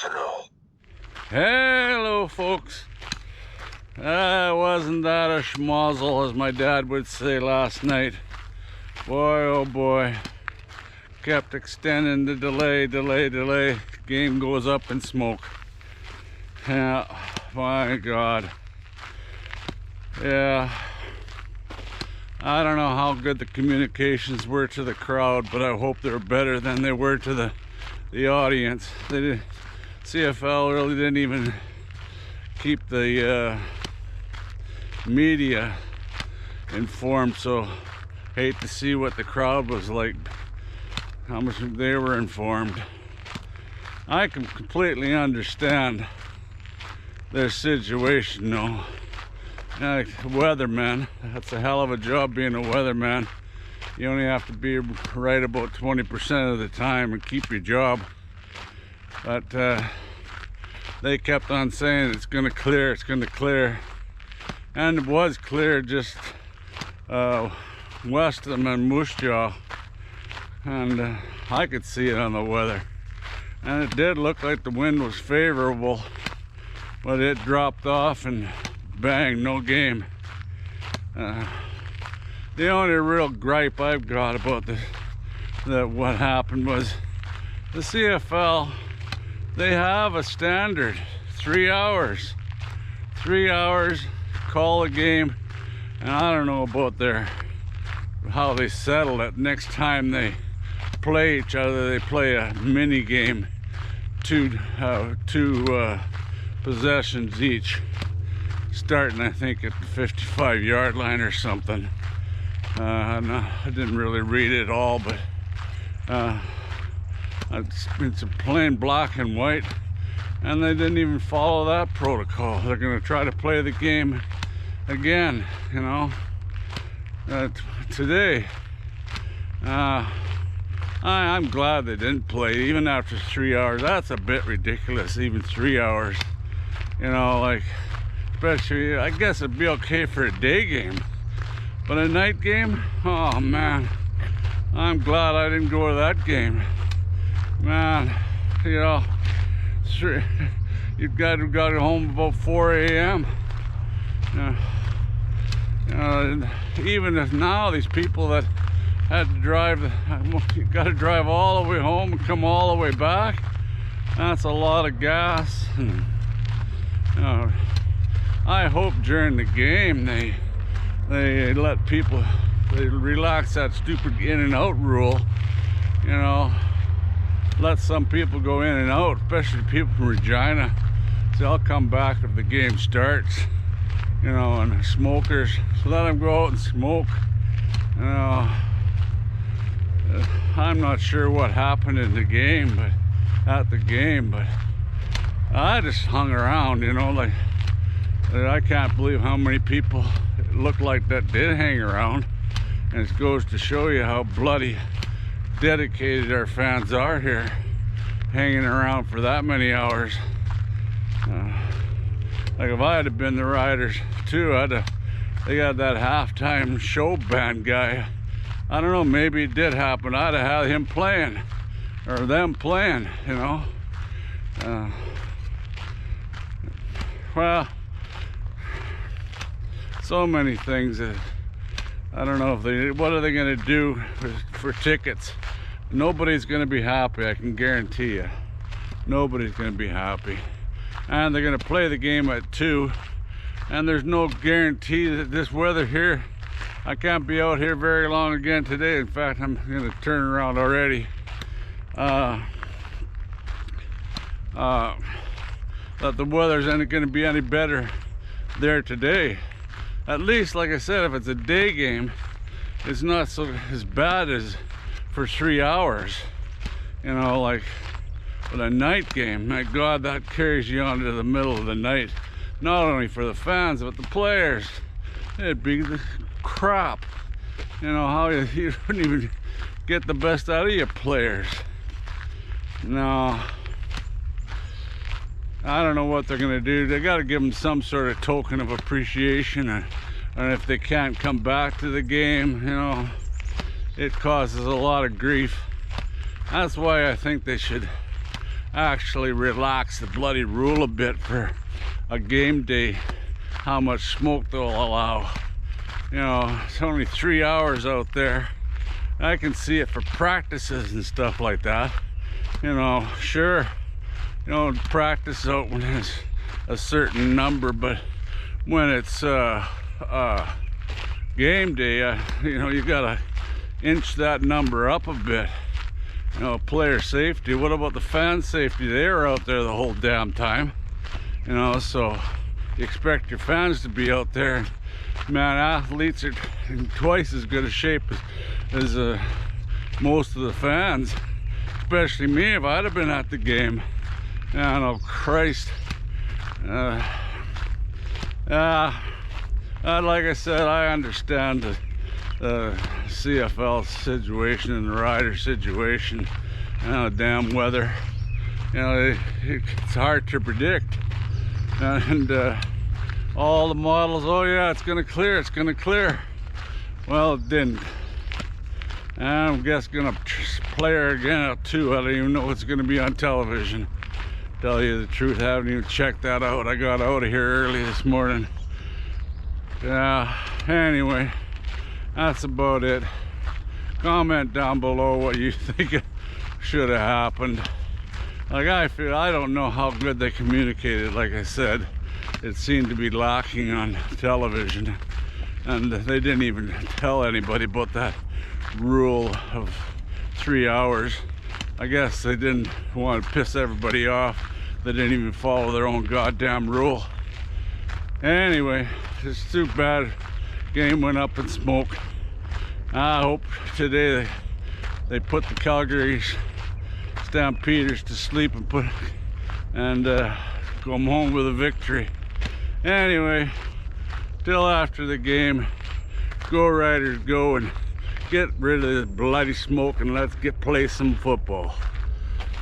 Sensational. Hello, folks. Wasn't that a schmozzle, as my dad would say last night? Boy, oh boy. Kept extending the delay. Game goes up in smoke. Yeah, my God. Yeah. I don't know how good the communications were to the crowd, but I hope they're better than they were to the audience. CFL really didn't even keep the media informed, so hate to see what the crowd was like, how much they were informed. I can completely understand their situation, though. Weatherman, that's a hell of a job being a weatherman. You only have to be right about 20% of the time and keep your job. But they kept on saying it's gonna clear, and it was clear just west of them in Moose Jaw, and I could see it on the weather, and it did look like the wind was favorable, but it dropped off and bang, no game. The only real gripe I've got about what happened was the CFL. They have a standard, 3 hours. 3 hours, call a game, and I don't know about how they settle it. Next time they play each other, they play a mini game, two possessions each, starting I think at the 55-yard line or something. I didn't really read it all, but it's a plain black and white, and they didn't even follow that protocol. They're going to try to play the game again, you know, today. I'm glad they didn't play even after 3 hours. That's a bit ridiculous, even 3 hours, you know, like, especially, I guess it'd be okay for a day game, but a night game, oh man, I'm glad I didn't go to that game. Man, you know, you've got home about 4 a.m. Even if now these people that had to drive, you got to drive all the way home and come all the way back. That's a lot of gas. And, I hope during the game they let people, they relax that stupid in and out rule, you know. Let some people go in and out, especially people from Regina. So I'll come back if the game starts, you know, and smokers, so let them go out and smoke. You know, I'm not sure what happened in the game, but I just hung around, you know, like, I can't believe how many people it looked like that did hang around, and it goes to show you how bloody dedicated our fans are here, hanging around for that many hours. Like if I had been the riders too, they got that halftime show band guy. I don't know, maybe it did happen. I'd have had him playing, or them playing, you know. Well, so many things that I don't know if what are they going to do for tickets? Nobody's going to be happy, I can guarantee you. Nobody's going to be happy. And they're going to play the game at 2, and there's no guarantee that this weather here, I can't be out here very long again today. In fact, I'm going to turn around already. That the weather's not going to be any better there today. At least, like I said, if it's a day game, it's not so as bad as for 3 hours, you know, like. But a night game, my God, that carries you on to the middle of the night. Not only for the fans, but the players. It'd be the crap. You know, how you wouldn't even get the best out of your players. No. I don't know what they're going to do. They got to give them some sort of token of appreciation. And if they can't come back to the game, you know, it causes a lot of grief. That's why I think they should actually relax the bloody rule a bit for a game day, how much smoke they'll allow. You know, it's only 3 hours out there. I can see it for practices and stuff like that. You know, sure, you know, practice out when it's a certain number, but when it's game day, you know, you gotta inch that number up a bit. You know, player safety. What about the fan safety? They were out there the whole damn time. You know, so you expect your fans to be out there. Man, athletes are in twice as good a shape as most of the fans, especially me. If I'd have been at the game, oh Christ. Like I said, I understand the CFL situation and the rider situation. You know, damn weather. You know, it's hard to predict. And all the models, oh yeah, it's gonna clear, it's gonna clear. Well, it didn't. And I guess gonna play her again too. I don't even know what's gonna be on television. Tell you the truth, I haven't even checked that out. I got out of here early this morning. Yeah, anyway, that's about it. Comment down below what you think should have happened. Like, I don't know how good they communicated. Like I said, it seemed to be lacking on television, and they didn't even tell anybody about that rule of 3 hours. I guess they didn't want to piss everybody off. They didn't even follow their own goddamn rule. Anyway, it's too bad. Game went up in smoke. I hope today they put the Calgary Stampeders to sleep and come home with a victory. Anyway, till after the game, go Riders go, and get rid of the bloody smoke and let's play some football.